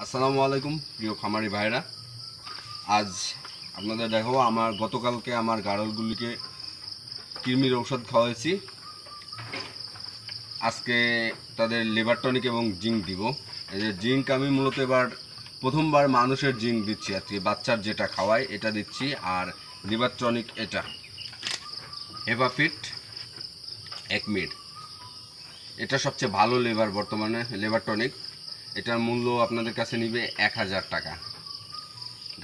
আসসালামু আলাইকুম প্রিয় খামারি ভাইরা। আজ আপনাদের দেখাবো আমার গতকালকে আমার গাড়লগুলিকে কৃমির ঔষধ খাওয়াইছি। আজকে তাদের লিভার টনিক এবং জিঙ্ক দিব। এই যে জিঙ্ক আমি মূলত এবার প্রথমবার মানুষের জিঙ্ক দিচ্ছি, আর কি বাচ্চার যেটা খাওয়াই এটা দিচ্ছি। আর লিভার টনিক এটা হেভাফিট 1 মিনিট, এটা সবচেয়ে ভালো বর্তমানে লিভার টনিক। এটার মূল্য আপনাদের কাছে নিবে 1000 টাকা।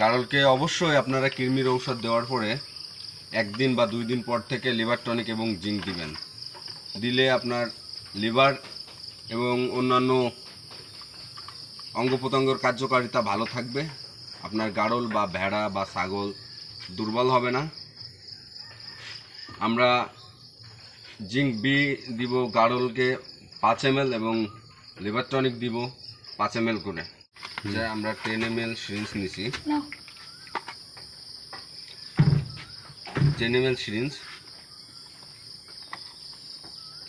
গাড়লকে অবশ্যই আপনারা কৃমির ঔষধ দেওয়ার পরে 1 দিন বা 2 দিন পর থেকে লিভার টনিক এবং জিঙ্ক দিবেন। দিলে আপনার লিভার এবং অন্যান্য অঙ্গ প্রত্যঙ্গের কার্যকারিতা ভালো থাকবে। আপনার গাড়ল বা ভেড়া বা ছাগল দুর্বল হবে না। আমরা জিঙ্ক বি দিব গাড়লকে 5 ml এবং লিভার টনিক দিব 5 ml করে। আমরা 10 ml সিরিঞ্জ নিছি, 10 ml সিরিঞ্জ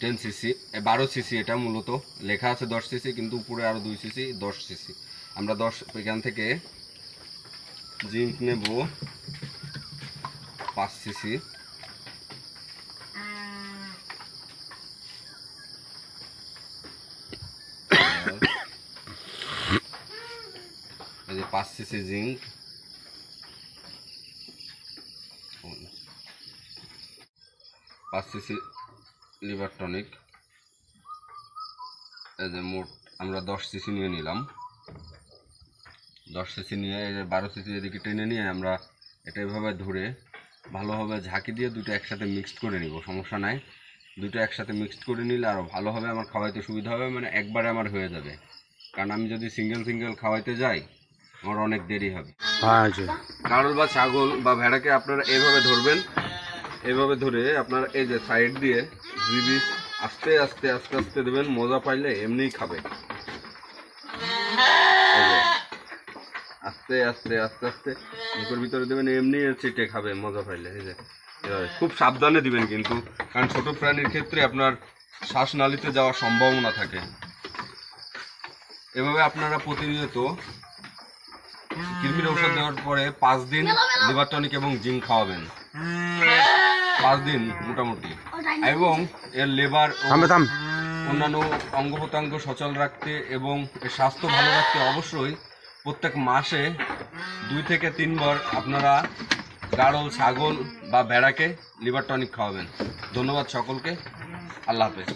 10 সিসি 12 সিসি। এটা মূলত লেখা আছে 10 সিসি, কিন্তু উপরে আরো 2 সিসি 10 সিসি। আমরা 10 এখান থেকে জিঙ্ক নেব 5 সিসি, এই যে 5 CC zinc, 5 CC liver tonic. এই যে মোট আমরা 10 সিসি নিয়ে নিলাম। 10 সিসি নিয়ে এই যে 12 সিসি এদিকে টেনে নিয়ে আমরা এটা এভাবে ধরে ভালোভাবে ঝাঁকি দিয়ে দুটো একসাথে মিক্সড করে নিব। সমস্যা নাই, দুটো একসাথে মিক্সড করে নিলে আরও ভালো হবে, আমার খাওয়াইতে সুবিধা হবে। মানে একবারে আমার হয়ে যাবে, কারণ আমি যদি সিঙ্গেল খাওয়াইতে যাই আমার অনেক দেরি হবে। গাড়ল বা ছাগল বা ভেড়াকে আপনারা এইভাবে ধরবেন, এইভাবে ধরে আপনারা এই যে সাইড দিয়ে জিবি আস্তে আস্তে আস্তে আস্তে দেবেন। মজা পাইলে এমনিই খাবে। আস্তে আস্তে আস্তে আস্তে মুখের ভিতরে দেবেন, এমনি চেটে খাবে মজা পাইলে। এই যে খুব সাবধানে দিবেন কিন্তু, কারণ ছোট প্রাণীর ক্ষেত্রে আপনার শ্বাসনালীতে যাওয়ার সম্ভাবনা থাকে। এভাবে আপনারা প্রতিনিয়ত কৃমির ঔষধ দেওয়ার পরে 5 দিন লিভার টনিক এবং জিঙ্ক খাওয়াবেন, 5 দিন মোটামুটি। এবং এর লিভার অন্যান্য অঙ্গ প্রত্যঙ্গ সচল রাখতে এবং এর স্বাস্থ্য ভালো রাখতে অবশ্যই প্রত্যেক মাসে 2 থেকে 3 বার আপনারা গাড়ল, ছাগল বা ভেড়াকে লিভার টনিক খাওয়াবেন। ধন্যবাদ সকলকে, আল্লাহ হাফেজ।